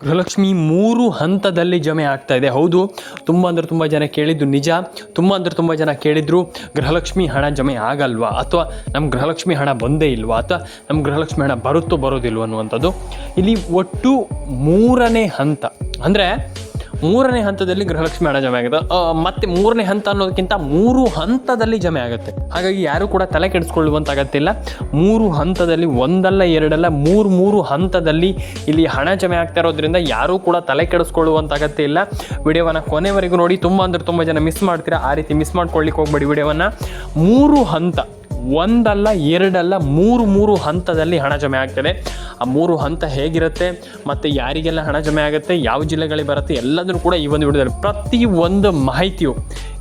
ಗೃಹಲಕ್ಷ್ಮಿ 3 ಹಂತದಲ್ಲಿ ಜಮೆ ಆಗ್ತಾ ಇದೆ. ಹೌದು, ತುಂಬ ಜನ ಕೇಳಿದ್ದು ನಿಜ. ತುಂಬ ಜನ ಕೇಳಿದ್ರು ಗೃಹಲಕ್ಷ್ಮಿ ಹಣ ಜಮೆ ಆಗಲ್ವಾ, ಅಥವಾ ನಮ್ಮ ಗೃಹಲಕ್ಷ್ಮಿ ಹಣ ಬಂದೇ ಇಲ್ವಾ, ಅಥವಾ ನಮ್ಮ ಗೃಹಲಕ್ಷ್ಮಿ ಹಣ ಬರೋದಿಲ್ವ ಅನ್ನುವಂಥದ್ದು. ಇಲ್ಲಿ ಒಟ್ಟು 3ನೇ ಹಂತ, ಅಂದರೆ 3ನೇ ಹಂತದಲ್ಲಿ ಗೃಹಲಕ್ಷ್ಮಿ ಹಣ ಜಮೆ ಆಗುತ್ತೆ. ಮತ್ತು 3ನೇ ಹಂತ ಅನ್ನೋದಕ್ಕಿಂತ 3 ಹಂತದಲ್ಲಿ ಜಮೆ ಆಗುತ್ತೆ. ಹಾಗಾಗಿ ಯಾರು ಕೂಡ ತಲೆ ಕೆಡಿಸ್ಕೊಳ್ಳುವಂತ ಅಗತ್ಯ ಇಲ್ಲ. 3 ಹಂತದಲ್ಲಿ, ಒಂದಲ್ಲ ಎರಡಲ್ಲ, 3 ಹಂತದಲ್ಲಿ ಇಲ್ಲಿ ಹಣ ಜಮೆ ಆಗ್ತಾ ಇರೋದ್ರಿಂದ ಯಾರೂ ಕೂಡ ತಲೆ ಕೆಡಿಸ್ಕೊಳ್ಳುವಂತ ಅಗತ್ಯ ಇಲ್ಲ. ವಿಡಿಯೋವನ್ನು ಕೊನೆವರೆಗೂ ನೋಡಿ. ತುಂಬ ಜನ ಮಿಸ್ ಮಾಡ್ತೀರಾ. ಆ ರೀತಿ ಮಿಸ್ ಮಾಡ್ಕೊಳ್ಳಿಕ್ಕೆ ಹೋಗ್ಬೇಡಿ. ವಿಡಿಯೋವನ್ನು 3 ಹಂತ, ಒಂದಲ್ಲ ಎರಡಲ್ಲ, 3 ಹಂತದಲ್ಲಿ ಹಣ ಜಮೆ ಆಗ್ತದೆ. ಆ 3 ಹಂತ ಹೇಗಿರುತ್ತೆ ಮತ್ತು ಯಾರಿಗೆಲ್ಲ ಹಣ ಜಮೆ ಆಗುತ್ತೆ, ಯಾವ ಜಿಲ್ಲೆಗಳಿಗೆ ಬರುತ್ತೆ, ಎಲ್ಲದನ್ನು ಕೂಡ ಈ ಒಂದು ವಿಡಿಯೋದಲ್ಲಿ ಪ್ರತಿಯೊಂದು ಮಾಹಿತಿಯು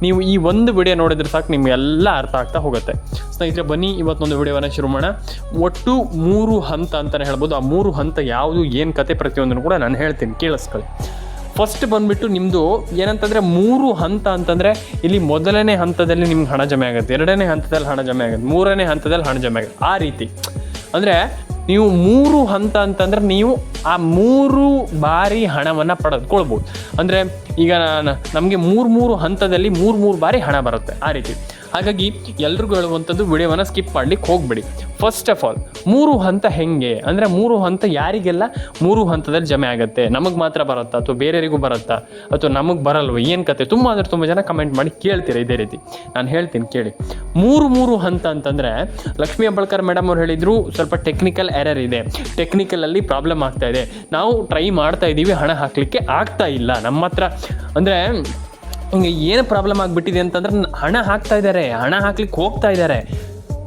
ನೀವು ಈ ಒಂದು ವಿಡಿಯೋ ನೋಡಿದ್ರೆ ಸಾಕು ನಿಮಗೆಲ್ಲ ಅರ್ಥ ಆಗ್ತಾ ಹೋಗುತ್ತೆ. ಸ್ನೇಹಿತರೆ, ಬನ್ನಿ ಇವತ್ತೊಂದು ವಿಡಿಯೋವನ್ನು ಶುರು ಮಾಡೋಣ. ಒಟ್ಟು 3 ಹಂತ ಅಂತಲೇ ಹೇಳ್ಬೋದು. ಆ 3 ಹಂತ ಯಾವುದು, ಏನು ಕತೆ, ಪ್ರತಿಯೊಂದನ್ನು ಕೂಡ ನಾನು ಹೇಳ್ತೀನಿ, ಕೇಳಿಸ್ಕೊಳ್ಳಿ. ಫಸ್ಟ್ ಬಂದುಬಿಟ್ಟು ನಿಮ್ಮದು ಏನಂತಂದರೆ 3 ಹಂತ ಅಂತಂದರೆ ಇಲ್ಲಿ ಮೊದಲನೇ ಹಂತದಲ್ಲಿ ನಿಮ್ಗೆ ಹಣ ಜಮೆ ಆಗುತ್ತೆ, 2ನೇ ಹಂತದಲ್ಲಿ ಹಣ ಜಮೆ ಆಗುತ್ತೆ, 3ನೇ ಹಂತದಲ್ಲಿ ಹಣ ಜಮೆ ಆಗುತ್ತೆ. ಆ ರೀತಿ ಅಂದರೆ ನೀವು 3 ಹಂತ ಅಂತಂದರೆ ನೀವು ಆ 3 ಬಾರಿ ಹಣವನ್ನು ಪಡೆದುಕೊಳ್ಬೋದು. ಅಂದರೆ ಈಗ ನಮಗೆ 3 ಹಂತದಲ್ಲಿ 3 ಬಾರಿ ಹಣ ಬರುತ್ತೆ. ಆ ರೀತಿ. ಹಾಗಾಗಿ ಎಲ್ರಿಗೂ ಹೇಳುವಂಥದ್ದು, ವಿಡಿಯೋವನ್ನು ಸ್ಕಿಪ್ ಮಾಡಲಿಕ್ಕೆ ಹೋಗಬೇಡಿ. ಫಸ್ಟ್ ಆಫ್ ಆಲ್ 3 ಹಂತ ಹೆಂಗೆ ಅಂದರೆ, 3 ಹಂತ ಯಾರಿಗೆಲ್ಲ 3 ಹಂತದಲ್ಲಿ ಜಮೆ ಆಗುತ್ತೆ, ನಮಗೆ ಮಾತ್ರ ಬರುತ್ತಾ ಅಥವಾ ಬೇರೆಯವರಿಗೂ ಬರುತ್ತಾ ಅಥವಾ ನಮಗೆ ಬರಲ್ವ, ಏನು ಕತೆ, ತುಂಬ ಜನ ಕಮೆಂಟ್ ಮಾಡಿ ಕೇಳ್ತೀರ ಇದೇ ರೀತಿ. ನಾನು ಹೇಳ್ತೀನಿ ಕೇಳಿ. 3 ಹಂತ ಅಂತಂದರೆ ಲಕ್ಷ್ಮೀ ಹೆಬ್ಬಾಳ್ಕರ್ ಮೇಡಮ್ ಅವ್ರು ಹೇಳಿದರು, ಸ್ವಲ್ಪ ಟೆಕ್ನಿಕಲ್ ಎರರ್ ಇದೆ, ಟೆಕ್ನಿಕಲಲ್ಲಿ ಪ್ರಾಬ್ಲಮ್ ಆಗ್ತಾ ಇದೆ, ನಾವು ಟ್ರೈ ಮಾಡ್ತಾ ಇದ್ದೀವಿ, ಹಣ ಹಾಕಲಿಕ್ಕೆ ಆಗ್ತಾ ಇಲ್ಲ ನಮ್ಮ ಹತ್ರ. ಅಂದರೆ ಹಿಂಗೆ ಏನು ಪ್ರಾಬ್ಲಮ್ ಆಗಿಬಿಟ್ಟಿದೆ ಅಂತಂದ್ರೆ, ಹಣ ಹಾಕ್ತಾ ಇದ್ದಾರೆ, ಹಣ ಹಾಕ್ಲಿಕ್ಕೆ ಹೋಗ್ತಾ ಇದ್ದಾರೆ,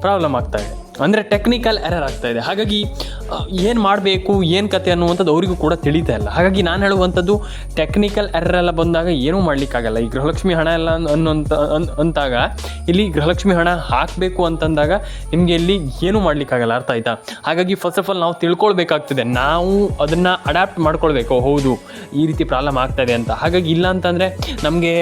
ಪ್ರಾಬ್ಲಮ್ ಆಗ್ತಾ ಇದೆ, ಅಂದರೆ ಟೆಕ್ನಿಕಲ್ ಎರರ್ ಆಗ್ತಾ ಇದೆ. ಹಾಗಾಗಿ ಏನು ಮಾಡಬೇಕು, ಏನು ಕತೆ ಅನ್ನುವಂಥದ್ದು ಅವರಿಗೂ ಕೂಡ ತಿಳಿತಾ ಇಲ್ಲ. ಹಾಗಾಗಿ ನಾನು ಹೇಳುವಂಥದ್ದು, ಟೆಕ್ನಿಕಲ್ ಎರರ್ ಎಲ್ಲ ಬಂದಾಗ ಏನೂ ಮಾಡಲಿಕ್ಕಾಗಲ್ಲ. ಈ ಗೃಹಲಕ್ಷ್ಮಿ ಹಣ ಎಲ್ಲ ಅಂತಾಗ ಇಲ್ಲಿ ಗೃಹಲಕ್ಷ್ಮಿ ಹಣ ಹಾಕಬೇಕು ಅಂತಂದಾಗ ನಿಮಗೆ ಇಲ್ಲಿ ಏನೂ ಮಾಡಲಿಕ್ಕಾಗಲ್ಲ. ಅರ್ಥ ಆಯ್ತಾ? ಹಾಗಾಗಿ ಫಸ್ಟ್ ಆಫ್ ಆಲ್ ನಾವು ತಿಳ್ಕೊಳ್ಬೇಕಾಗ್ತದೆ, ನಾವು ಅದನ್ನು ಅಡ್ಯಾಪ್ಟ್ ಮಾಡ್ಕೊಳ್ಬೇಕು. ಹೌದು, ಈ ರೀತಿ ಪ್ರಾಬ್ಲಮ್ ಆಗ್ತಾಯಿದೆ ಅಂತ. ಹಾಗಾಗಿ ಇಲ್ಲ ಅಂತಂದರೆ ನಮಗೆ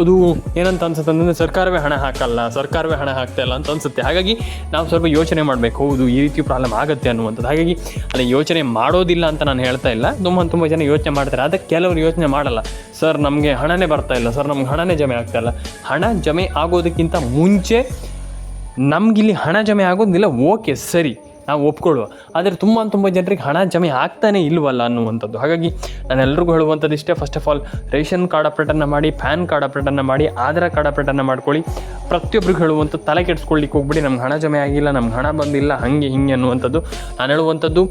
ಅದು ಏನಂತ ಅನ್ಸುತ್ತೆ ಅಂತಂದರೆ, ಸರ್ಕಾರವೇ ಹಣ ಹಾಕಲ್ಲ, ಸರ್ಕಾರವೇ ಹಣ ಹಾಕ್ತಾ ಇಲ್ಲ ಅಂತ ಅನಿಸುತ್ತೆ. ಹಾಗಾಗಿ ನಾವು ಸ್ವಲ್ಪ ಯೋಚನೆ ಮಾಡಬೇಕು, ಹೌದು ಈ ರೀತಿ ಪ್ರಾಬ್ಲಮ್ ಆಗುತ್ತೆ ಅನ್ನುವಂಥದ್ದು. ಹಾಗಾಗಿ ಅಲ್ಲಿ ಯೋಚನೆ ಮಾಡೋದಿಲ್ಲ ಅಂತ ನಾನು ಹೇಳ್ತಾ ಇಲ್ಲ. ತುಂಬ ಜನ ಯೋಚನೆ ಮಾಡ್ತಾರೆ. ಅದಕ್ಕೆ ಕೆಲವರು ಯೋಚನೆ ಮಾಡಲ್ಲ, ಸರ್ ನಮಗೆ ಹಣನೇ ಬರ್ತಾ ಇಲ್ಲ, ಸರ್ ನಮ್ಗೆ ಹಣನೇ ಜಮೆ ಆಗ್ತಾ ಇಲ್ಲ. ಹಣ ಜಮೆ ಆಗೋದಕ್ಕಿಂತ ಮುಂಚೆ ನಮಗಿಲ್ಲಿ ಹಣ ಜಮೆ ಆಗೋದಿಲ್ಲ, ಓಕೆ ಸರಿ, ನಾವು ಒಪ್ಕೊಳ್ಳುವ. ಆದರೆ ತುಂಬ ಜನರಿಗೆ ಹಣ ಜಮೆ ಆಗ್ತಾನೆ ಇಲ್ವಲ್ಲ ಅನ್ನುವಂಥದ್ದು. ಹಾಗಾಗಿ ನಾನು ಎಲ್ರಿಗೂ ಹೇಳುವಂಥದ್ದು ಇಷ್ಟೇ. First of all ration card ಅಪ್ಡೇಟನ್ನು ಮಾಡಿ, ಪ್ಯಾನ್ ಕಾರ್ಡ್ ಅಪ್ಡೇಟನ್ನು ಮಾಡಿ, ಆಧಾರ್ ಕಾರ್ಡ್ ಅಪ್ಡೇಟನ್ನು ಮಾಡ್ಕೊಳ್ಳಿ. ಪ್ರತಿಯೊಬ್ಬರಿಗೂ ಹೇಳುವಂಥದ್ದು, ತಲೆ ಕೆಡಿಸ್ಕೊಳ್ಳಿಕ್ಕೆ ಹೋಗ್ಬಿಡಿ, ನಮ್ಗೆ ಹಣ ಜಮೆ ಆಗಿಲ್ಲ, ನಮ್ಗೆ ಹಣ ಬಂದಿಲ್ಲ, ಹಾಗೆ ಹಿಂಗೆ ಅನ್ನುವಂಥದ್ದು. ನಾನು ಹೇಳುವಂಥದ್ದು,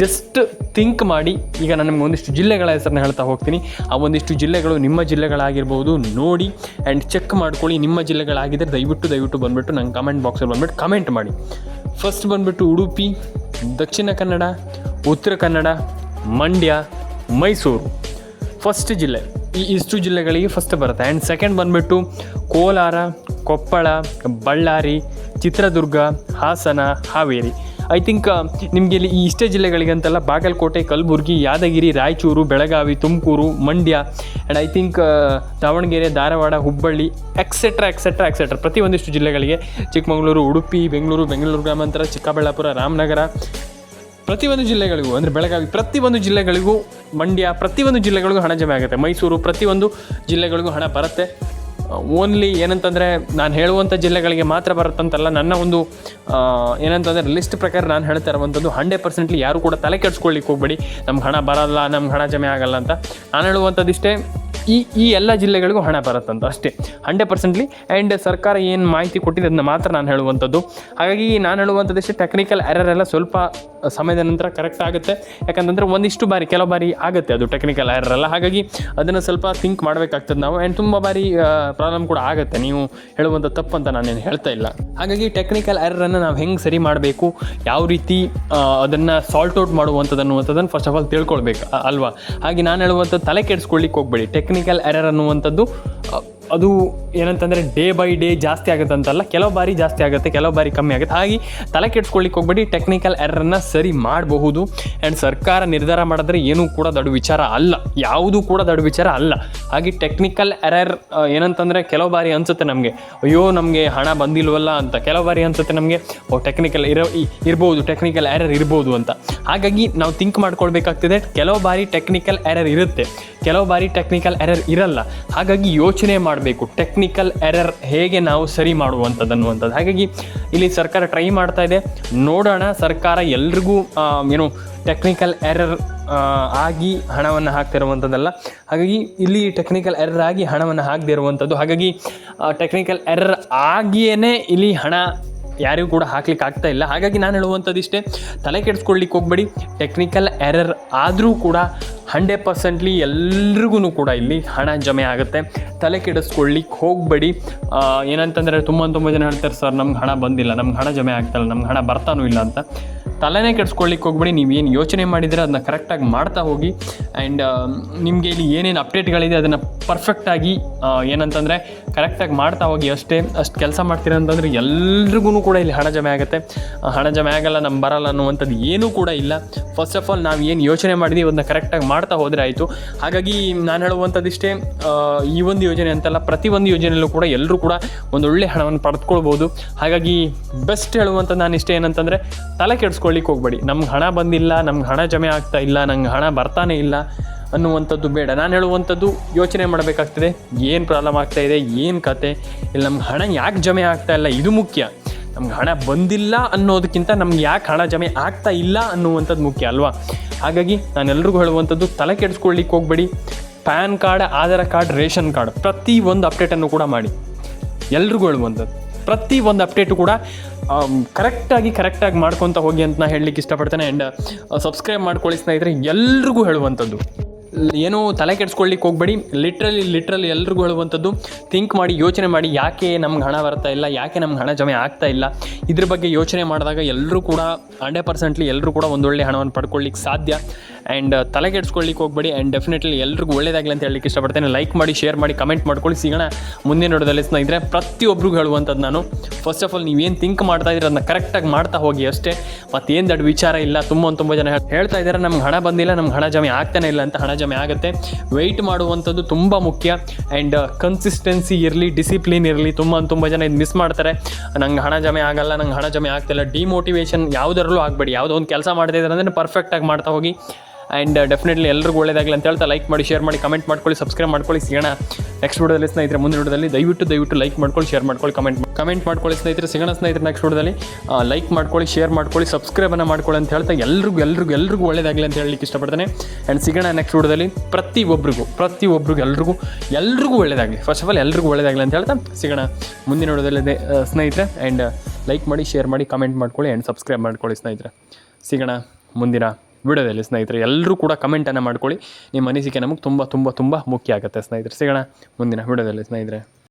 ಜಸ್ಟ್ ಥಿಂಕ್ ಮಾಡಿ. ಈಗ ನಾನು ನಿಮ್ಗೆ ಒಂದಿಷ್ಟು ಜಿಲ್ಲೆಗಳ ಹೆಸರನ್ನ ಹೇಳ್ತಾ ಹೋಗ್ತೀನಿ. ಆ ಒಂದಿಷ್ಟು ಜಿಲ್ಲೆಗಳು ನಿಮ್ಮ ಜಿಲ್ಲೆಗಳಾಗಿರ್ಬೋದು, ನೋಡಿ ಆ್ಯಂಡ್ ಚೆಕ್ ಮಾಡ್ಕೊಳ್ಳಿ. ನಿಮ್ಮ ಜಿಲ್ಲೆಗಳಾಗಿದ್ದರೆ ದಯವಿಟ್ಟು ಬಂದುಬಿಟ್ಟು ನಂಗೆ ಕಮೆಂಟ್ ಬಾಕ್ಸಲ್ಲಿ ಬಂದುಬಿಟ್ಟು ಕಮೆಂಟ್ ಮಾಡಿ. ಫಸ್ಟ್ ಬಂದುಬಿಟ್ಟು ಉಡುಪಿ, ದಕ್ಷಿಣ ಕನ್ನಡ, ಉತ್ತರ ಕನ್ನಡ, ಮಂಡ್ಯ, ಮೈಸೂರು ಫಸ್ಟ್ ಜಿಲ್ಲೆ. ಇಷ್ಟು ಜಿಲ್ಲೆಗಳಿಗೆ ಫಸ್ಟ್ ಬರುತ್ತೆ. ಆ್ಯಂಡ್ ಸೆಕೆಂಡ್ ಬಂದುಬಿಟ್ಟು ಕೋಲಾರ, ಕೊಪ್ಪಳ, ಬಳ್ಳಾರಿ, ಚಿತ್ರದುರ್ಗ, ಹಾಸನ, ಹಾವೇರಿ. ಐ ಥಿಂಕ್ ನಿಮಗೆ ಇಲ್ಲಿ ಈ ಇಷ್ಟೇ ಜಿಲ್ಲೆಗಳಿಗಂತಲ್ಲ, Bagalkot, Kalaburagi, Yadgir, Raichur, Belagavi, Tumakuru, Mandya, and I think Davanagere, Dharwad, Hubballi, etcetera ಪ್ರತಿಯೊಂದಿಷ್ಟು ಜಿಲ್ಲೆಗಳಿಗೆ, ಚಿಕ್ಕಮಗಳೂರು, ಉಡುಪಿ, ಬೆಂಗಳೂರು ಗ್ರಾಮಾಂತರ, ಚಿಕ್ಕಬಳ್ಳಾಪುರ, ರಾಮನಗರ, ಪ್ರತಿಯೊಂದು ಜಿಲ್ಲೆಗಳಿಗೂ, ಅಂದರೆ ಬೆಳಗಾವಿ, ಪ್ರತಿಯೊಂದು ಜಿಲ್ಲೆಗಳಿಗೂ, ಮಂಡ್ಯ, ಪ್ರತಿಯೊಂದು ಜಿಲ್ಲೆಗಳಿಗೂ ಹಣ ಜಮೆ ಆಗುತ್ತೆ. ಮೈಸೂರು, ಪ್ರತಿಯೊಂದು ಜಿಲ್ಲೆಗಳಿಗೂ ಹಣ ಬರುತ್ತೆ. ಓನ್ಲಿ ಏನಂತಂದರೆ ನಾನು ಹೇಳುವಂಥ ಜಿಲ್ಲೆಗಳಿಗೆ ಮಾತ್ರ ಬರುತ್ತಂತಲ್ಲ, ನನ್ನ ಒಂದು ಏನಂತಂದರೆ ಲಿಸ್ಟ್ ಪ್ರಕಾರ ನಾನು ಹೇಳ್ತಾ ಇರುವಂಥದ್ದು. 100% ಯಾರು ಕೂಡ ತಲೆ ಕೆಡಿಸ್ಕೊಳ್ಳಿಕ್ಕೆ ಹೋಗ್ಬೇಡಿ, ನಮ್ಗೆ ಹಣ ಬರಲ್ಲ, ನಮ್ಗೆ ಹಣ ಜಮೆ ಆಗಲ್ಲ ಅಂತ. ನಾನು ಹೇಳುವಂಥದ್ದು ಇಷ್ಟೇ, ಈ ಎಲ್ಲ ಜಿಲ್ಲೆಗಳಿಗೂ ಹಣ ಬರುತ್ತಂತ ಅಷ್ಟೇ, 100%. ಆ್ಯಂಡ್ ಸರ್ಕಾರ ಏನು ಮಾಹಿತಿ ಕೊಟ್ಟಿದೆ ಅದನ್ನ ಮಾತ್ರ ನಾನು ಹೇಳುವಂಥದ್ದು. ಹಾಗಾಗಿ ನಾನು ಹೇಳುವಂಥದ್ದು ಇಷ್ಟೇ, ಟೆಕ್ನಿಕಲ್ ಎರರ್ ಎಲ್ಲ ಸ್ವಲ್ಪ ಸಮಯದ ನಂತರ ಕರೆಕ್ಟ್ ಆಗುತ್ತೆ. ಯಾಕಂತಂದರೆ ಕೆಲವು ಬಾರಿ ಆಗುತ್ತೆ ಅದು ಟೆಕ್ನಿಕಲ್ ಎರರ್ ಎಲ್ಲ. ಹಾಗಾಗಿ ಅದನ್ನು ಸ್ವಲ್ಪ ಥಿಂಕ್ ಮಾಡಬೇಕಾಗ್ತದೆ ನಾವು. ಆ್ಯಂಡ್ ತುಂಬ ಬಾರಿ ಪ್ರಾಬ್ಲಮ್ ಕೂಡ ಆಗುತ್ತೆ, ನೀವು ಹೇಳುವಂಥ ತಪ್ಪು ಅಂತ ನಾನೇನು ಹೇಳ್ತಾ ಇಲ್ಲ. ಹಾಗಾಗಿ ಟೆಕ್ನಿಕಲ್ ಎರರನ್ನು ನಾವು ಹೆಂಗೆ ಸರಿ ಮಾಡಬೇಕು, ಯಾವ ರೀತಿ ಅದನ್ನು ಸಾಲ್ಟ್ ಔಟ್ ಮಾಡುವಂಥದ್ದನ್ನು ಫಸ್ಟ್ ಆಫ್ ಆಲ್ ತಿಳ್ಕೊಳ್ಬೇಕು ಅಲ್ವಾ. ಹಾಗೆ ನಾನು ಹೇಳುವಂಥದ್ದು, ತಲೆ ಕೆಡಿಸ್ಕೊಳ್ಳಿಕ್ಕೆ ಹೋಗಬೇಡಿ. ಟೆಕ್ನಿಕಲ್ ಎರರ್ ಅನ್ನುವಂಥದ್ದು ಅದು ಏನಂತಂದರೆ ಡೇ ಬೈ ಡೇ ಜಾಸ್ತಿ ಆಗುತ್ತೆ ಅಂತಲ್ಲ, ಕೆಲವು ಬಾರಿ ಜಾಸ್ತಿ ಆಗುತ್ತೆ, ಕೆಲವು ಬಾರಿ ಕಮ್ಮಿ ಆಗುತ್ತೆ. ಹಾಗೆ ತಲೆ ಕೆಡ್ಸ್ಕೊಳ್ಳಿಕ್ಕೆ ಹೋಗ್ಬೇಡಿ, ಟೆಕ್ನಿಕಲ್ ಎರರನ್ನು ಸರಿ ಮಾಡಬಹುದು. ಆ್ಯಂಡ್ ಸರ್ಕಾರ ನಿರ್ಧಾರ ಮಾಡಿದ್ರೆ ಏನೂ ಕೂಡ ದೊಡ್ಡ ವಿಚಾರ ಅಲ್ಲ, ಯಾವುದೂ ಕೂಡ ದೊಡ್ಡ ವಿಚಾರ ಅಲ್ಲ. ಹಾಗೆ ಟೆಕ್ನಿಕಲ್ ಎರರ್ ಏನಂತಂದರೆ ಕೆಲವು ಬಾರಿ ಅನಿಸುತ್ತೆ ನಮಗೆ, ಅಯ್ಯೋ ನಮಗೆ ಹಣ ಬಂದಿಲ್ವಲ್ಲ ಅಂತ. ಕೆಲವು ಬಾರಿ ಅನಿಸುತ್ತೆ ನಮಗೆ ಟೆಕ್ನಿಕಲ್ ಇರ್ಬೋದು, ಟೆಕ್ನಿಕಲ್ ಎರರ್ ಇರ್ಬೋದು ಅಂತ. ಹಾಗಾಗಿ ನಾವು ಥಿಂಕ್ ಮಾಡ್ಕೊಳ್ಬೇಕಾಗ್ತದೆ, ಕೆಲವು ಬಾರಿ ಟೆಕ್ನಿಕಲ್ ಎರರ್ ಇರುತ್ತೆ, ಕೆಲವು ಬಾರಿ ಟೆಕ್ನಿಕಲ್ ಎರರ್ ಇರಲ್ಲ. ಹಾಗಾಗಿ ಯೋಚನೆ ಮಾಡಬೇಕು ಟೆಕ್ನಿಕಲ್ ಎರರ್ ಹೇಗೆ ನಾವು ಸರಿ ಮಾಡುವಂಥದ್ದು ಅನ್ನುವಂಥದ್ದು. ಹಾಗಾಗಿ ಇಲ್ಲಿ ಸರ್ಕಾರ ಟ್ರೈ ಮಾಡ್ತಾ ಇದೆ, ನೋಡೋಣ. ಸರ್ಕಾರ ಎಲ್ರಿಗೂ ಟೆಕ್ನಿಕಲ್ ಎರರ್ ಆಗಿ ಹಣವನ್ನು ಹಾಕ್ತಿರುವಂಥದ್ದಲ್ಲ. ಹಾಗಾಗಿ ಇಲ್ಲಿ ಟೆಕ್ನಿಕಲ್ ಎರರ್ ಆಗಿ ಹಣವನ್ನು ಹಾಕದೇ ಇರುವಂಥದ್ದು. ಹಾಗಾಗಿ ಟೆಕ್ನಿಕಲ್ ಎರರ್ ಆಗಿಯೇ ಇಲ್ಲಿ ಹಣ ಯಾರಿಗೂ ಕೂಡ ಹಾಕ್ಲಿಕ್ಕೆ ಆಗ್ತಾ ಇಲ್ಲ. ಹಾಗಾಗಿ ನಾನು ಹೇಳುವಂಥದ್ದು ಇಷ್ಟೇ, ತಲೆ ಕೆಡಿಸ್ಕೊಳ್ಲಿಕ್ಕೆ ಹೋಗಬೇಡಿ. ಟೆಕ್ನಿಕಲ್ ಎರರ್ ಆದರೂ ಕೂಡ 100% ಎಲ್ರಿಗೂ ಕೂಡ ಇಲ್ಲಿ ಹಣ ಜಮೆ ಆಗುತ್ತೆ. ತಲೆ ಕೆಡಿಸ್ಕೊಳ್ಳಿಕ್ಕೆ ಹೋಗಬೇಡಿ. ಏನಂತಂದರೆ ತುಂಬ ಜನ ಹೇಳ್ತಾರೆ, ಸರ್ ನಮ್ಗೆ ಹಣ ಬಂದಿಲ್ಲ, ನಮ್ಗೆ ಹಣ ಜಮೆ ಆಗ್ತಾಯಿಲ್ಲ, ನಮ್ಗೆ ಹಣ ಬರ್ತಾನೂ ಇಲ್ಲ ಅಂತ. ತಲೆನೇ ಕೆಡಿಸ್ಕೊಳ್ಳಿಕ್ಕೆ ಹೋಗ್ಬೇಡಿ. ನೀವೇನು ಯೋಚನೆ ಮಾಡಿದರೆ ಅದನ್ನ ಕರೆಕ್ಟಾಗಿ ಮಾಡ್ತಾ ಹೋಗಿ. ಆ್ಯಂಡ್ ನಿಮಗೆ ಇಲ್ಲಿ ಏನೇನು ಅಪ್ಡೇಟ್ಗಳಿದೆ ಅದನ್ನು ಪರ್ಫೆಕ್ಟಾಗಿ ಏನಂತಂದರೆ ಕರೆಕ್ಟಾಗಿ ಮಾಡ್ತಾ ಹೋಗಿ. ಅಷ್ಟು ಕೆಲಸ ಮಾಡ್ತೀರ ಅಂತಂದರೆ ಎಲ್ರಿಗೂ ಕೂಡ ಇಲ್ಲಿ ಹಣ ಜಮೆ ಆಗುತ್ತೆ. ಹಣ ಜಮೆ ಆಗಲ್ಲ, ನಮ್ಗೆ ಬರಲ್ಲ ಅನ್ನುವಂಥದ್ದು ಏನೂ ಕೂಡ ಇಲ್ಲ. ಫಸ್ಟ್ ಆಫ್ ಆಲ್ ನಾವು ಏನು ಯೋಚನೆ ಮಾಡಿದ್ದೀವಿ ಅದನ್ನ ಕರೆಕ್ಟಾಗಿ ಮಾಡ್ತಾ ಹೋದರೆ ಆಯಿತು. ಹಾಗಾಗಿ ನಾನು ಹೇಳುವಂಥದ್ದು ಇಷ್ಟೇ, ಈ ಒಂದು ಯೋಜನೆ ಅಂತಲ್ಲ, ಪ್ರತಿಯೊಂದು ಯೋಜನೆಯಲ್ಲೂ ಕೂಡ ಎಲ್ಲರೂ ಕೂಡ ಒಂದೊಳ್ಳೆ ಹಣವನ್ನು ಪಡೆದುಕೊಳ್ಬೋದು. ಹಾಗಾಗಿ ಬೆಸ್ಟ್ ಹೇಳುವಂಥದ್ದು ನಾನು ಇಷ್ಟೇ ಏನಂತಂದರೆ, ತಲೆ ಕೆಡಿಸ್ಕೊಳ್ಳಿಕ್ಕೆ ಹೋಗಬೇಡಿ. ನಮ್ಗೆ ಹಣ ಬಂದಿಲ್ಲ, ನಮ್ಗೆ ಹಣ ಜಮೆ ಆಗ್ತಾ ಇಲ್ಲ, ನಂಗೆ ಹಣ ಬರ್ತಾನೆ ಇಲ್ಲ ಅನ್ನುವಂಥದ್ದು ಬೇಡ. ನಾನು ಹೇಳುವಂಥದ್ದು ಯೋಚನೆ ಮಾಡಬೇಕಾಗ್ತದೆ, ಏನು ಪ್ರಾಬ್ಲಮ್ ಆಗ್ತಾಯಿದೆ, ಏನು ಕತೆ, ಇಲ್ಲ ನಮ್ಗೆ ಹಣ ಯಾಕೆ ಜಮೆ ಆಗ್ತಾ ಇಲ್ಲ, ಇದು ಮುಖ್ಯ. ನಮ್ಗೆ ಹಣ ಬಂದಿಲ್ಲ ಅನ್ನೋದಕ್ಕಿಂತ ನಮ್ಗೆ ಯಾಕೆ ಹಣ ಜಮೆ ಆಗ್ತಾ ಇಲ್ಲ ಅನ್ನುವಂಥದ್ದು ಮುಖ್ಯ ಅಲ್ವಾ. ಹಾಗಾಗಿ ನಾನು ಎಲ್ರಿಗೂ ಹೇಳುವಂಥದ್ದು, ತಲೆ ಕೆಡಿಸ್ಕೊಳ್ಳಿಕ್ಕೆ ಹೋಗಬೇಡಿ. PAN card, Aadhaar card, ration card ಪ್ರತಿ ಒಂದು ಅಪ್ಡೇಟನ್ನು ಕೂಡ ಮಾಡಿ. ಎಲ್ರಿಗೂ ಹೇಳುವಂಥದ್ದು, ಪ್ರತಿ ಒಂದು ಅಪ್ಡೇಟು ಕೂಡ ಕರೆಕ್ಟಾಗಿ ಮಾಡ್ಕೊತ ಹೋಗಿ ಅಂತ ನಾನು ಹೇಳಲಿಕ್ಕೆ ಇಷ್ಟಪಡ್ತೇನೆ. ಆ್ಯಂಡ್ ಸಬ್ಸ್ಕ್ರೈಬ್ ಮಾಡ್ಕೊಳ್ಳಿ ಸ್ನೇಹಿತರೆ. ಎಲ್ರಿಗೂ ಹೇಳುವಂಥದ್ದು, ಏನೂ ತಲೆ ಕೆಡಿಸ್ಕೊಳ್ಳಿಕ್ಕೆ ಹೋಗಬೇಡಿ. ಲಿಟ್ರಲಿ ಎಲ್ರಿಗೂ ಹೇಳುವಂಥದ್ದು, ಥಿಂಕ್ ಮಾಡಿ, ಯೋಚನೆ ಮಾಡಿ, ಯಾಕೆ ನಮ್ಗೆ ಹಣ ಬರ್ತಾ ಇಲ್ಲ, ಯಾಕೆ ನಮ್ಗೆ ಹಣ ಜಮೆ ಆಗ್ತಾ ಇಲ್ಲ, ಇದ್ರ ಬಗ್ಗೆ ಯೋಚನೆ ಮಾಡಿದಾಗ ಎಲ್ಲರೂ ಕೂಡ 100% ಎಲ್ಲರೂ ಕೂಡ ಒಂದೊಳ್ಳೆ ಹಣವನ್ನು ಪಡ್ಕೊಳ್ಳಿಕ್ಕೆ ಸಾಧ್ಯ. ಆ್ಯಂಡ್ ತಲೆ ಕೆಡಿಸ್ಕೊಳ್ಳಿಕ್ಕೆ ಹೋಗಬೇಡಿ. ಆ್ಯಂಡ್ ಡೆಫಿನೆಟ್ಲಿ ಎಲ್ರಿಗೂ ಒಳ್ಳೆಯದಾಗಲಿ ಅಂತ ಹೇಳಲಿಕ್ಕೆ ಇಷ್ಟಪಡ್ತೇನೆ. ಲೈಕ್ ಮಾಡಿ, ಶೇರ್ ಮಾಡಿ, ಕಮೆಂಟ್ ಮಾಡ್ಕೊಳ್ಳಿ. ಸಿಗೋಣ ಮುಂದಿನ ನೋಡೋದಲ್ಲಿ ಸ್ನೇಹಿತರೆ. ಪ್ರತಿಯೊಬ್ಬರಿಗೂ ಹೇಳುವಂಥದ್ದು ನಾನು, ಫಸ್ಟ್ ಆಫ್ ಆಲ್ ನೀವೇನು ಥಿಂಕ್ ಮಾಡ್ತಾ ಇದ್ದೀರ ಅದನ್ನ ಕರೆಕ್ಟಾಗಿ ಮಾಡ್ತಾ ಹೋಗಿ ಅಷ್ಟೇ. ಮತ್ತೇನು ದೊಡ್ಡ ವಿಚಾರ ಇಲ್ಲ. ತುಂಬ ಜನ ಹೇಳ್ತಾ ಇದ್ದಾರೆ ನಮ್ಗೆ ಹಣ ಬಂದಿಲ್ಲ, ನಮ್ಗೆ ಹಣ ಜಮೆ ಆಗ್ತಾನೆ ಇಲ್ಲ ಅಂತ. ಹಣ ಜಮೆ ಆಗುತ್ತೆ. ವೆಯ್ಟ್ ಮಾಡುವಂಥದ್ದು ತುಂಬ ಮುಖ್ಯ. ಆ್ಯಂಡ್ ಕನ್ಸಿಸ್ಟೆನ್ಸಿ ಇರಲಿ, ಡಿಸಿಪ್ಲಿನ್ ಇರಲಿ. ತುಂಬ ಜನ ಇದು ಮಿಸ್ ಮಾಡ್ತಾರೆ. ನಂಗೆ ಹಣ ಜಮೆ ಆಗಲ್ಲ, ನಂಗೆ ಹಣ ಜಮೆ ಆಗ್ತಿಲ್ಲ. ಡಿಮೋಟಿವೇಶನ್ ಯಾವುದರಲ್ಲೂ ಆಗಬೇಡಿ. ಯಾವುದೋ ಒಂದು ಕೆಲಸ ಮಾಡ್ತಾ ಇದ್ದಾರೆ ಅಂದರೆ ಪರ್ಫೆಕ್ಟಾಗಿ ಮಾಡ್ತಾ ಹೋಗಿ. ಆ್ಯಂಡ್ ಡೆಫಿನೆಟ್ಲಿ ಎಲ್ರಿಗೂ ಒಳ್ಳೆಯದಾಗಲಿ ಅಂತ ಹೇಳ್ತಾ, ಲೈಕ್ ಮಾಡಿ, ಶೇರ್ ಮಾಡಿ, ಕಮೆಂಟ್ ಮಾಡ್ಕೊಳ್ಳಿ, ಸಬ್ಸ್ಕ್ರೈಬ್ ಮಾಡ್ಕೊಳ್ಳಿ. ಸಿಗೋಣ ನೆಕ್ಸ್ಟ್ ವಿಡಿಯೋದಲ್ಲಿ ಸ್ನೇಹಿತರೆ. ಮುಂದಿನ ವಿಡಿಯೋದಲ್ಲಿ ದಯವಿಟ್ಟು ಲೈಕ್ ಮಾಡ್ಕೊಳ್ಳಿ, ಶೇರ್ ಮಾಡ್ಕೊಳ್ಳಿ, ಕಮೆಂಟ್ ಮಾಡ್ಕೊಳ್ಳಿ ಸ್ನೇಹಿತರೆ. ಸಿಗೋಣ ಸ್ನೇಹಿತರೆ ನೆಕ್ಸ್ಟ್ ವಿಡಿಯೋದಲ್ಲಿ. ಲೈಕ್ ಮಾಡ್ಕೊಳ್ಳಿ, ಶೇರ್ ಮಾಡ್ಕೊಳ್ಳಿ, ಸಬ್ಸ್ಕ್ರೈಬನ್ನು ಮಾಡ್ಕೊಳ್ಳಿ ಅಂತ ಹೇಳ್ತಾ ಎಲ್ರಿಗೂ ಒಳ್ಳೆಯದಾಗಲಿ ಅಂತ ಹೇಳಲಿಕ್ಕೆ ಇಷ್ಟಪಡ್ತೇನೆ. ಆ್ಯಂಡ್ ಸಿಗೋಣ ನೆಕ್ಸ್ಟ್ ವಿಡಿಯೋದಲ್ಲಿ. ಪ್ರತಿಯೊಬ್ಬರಿಗೂ ಎಲ್ರಿಗೂ ಒಳ್ಳೆಯದಾಗಲಿ. ಫಸ್ಟ್ ಆಫ್ ಆಲ್ ಎಲ್ರಿಗೂ ಒಳ್ಳೆಯದಾಗಲಿ ಅಂತ ಹೇಳ್ತಾ ಸಿಗೋಣ ಮುಂದಿನ ವಿಡಿಯೋದಲ್ಲಿ ಸ್ನೇಹಿತರೆ. ಆ್ಯಂಡ್ ಲೈಕ್ ಮಾಡಿ, ಶೇರ್ ಮಾಡಿ, ಕಮೆಂಟ್ ಮಾಡ್ಕೊಳ್ಳಿ, ಆ್ಯಂಡ್ ಸಬ್ಸ್ಕ್ರೈಬ್ ಮಾಡ್ಕೊಳ್ಳಿ ಸ್ನೇಹಿತರೆ. ಸಿಗೋಣ ಮುಂದಿನ ವಿಡಿಯೋದಲ್ಲಿ ಸ್ನೇಹಿತರೆ. ಎಲ್ಲರೂ ಕೂಡ ಕಮೆಂಟನ್ನು ಮಾಡ್ಕೊಳ್ಳಿ. ನಿಮ್ಮ ಅನಿಸಿಕೆ ನಮಗೆ ತುಂಬ ಮುಖ್ಯ ಆಗುತ್ತೆ ಸ್ನೇಹಿತರೆ. ಸಿಗೋಣ ಮುಂದಿನ ವಿಡಿಯೋದಲ್ಲಿ ಸ್ನೇಹಿತರೆ.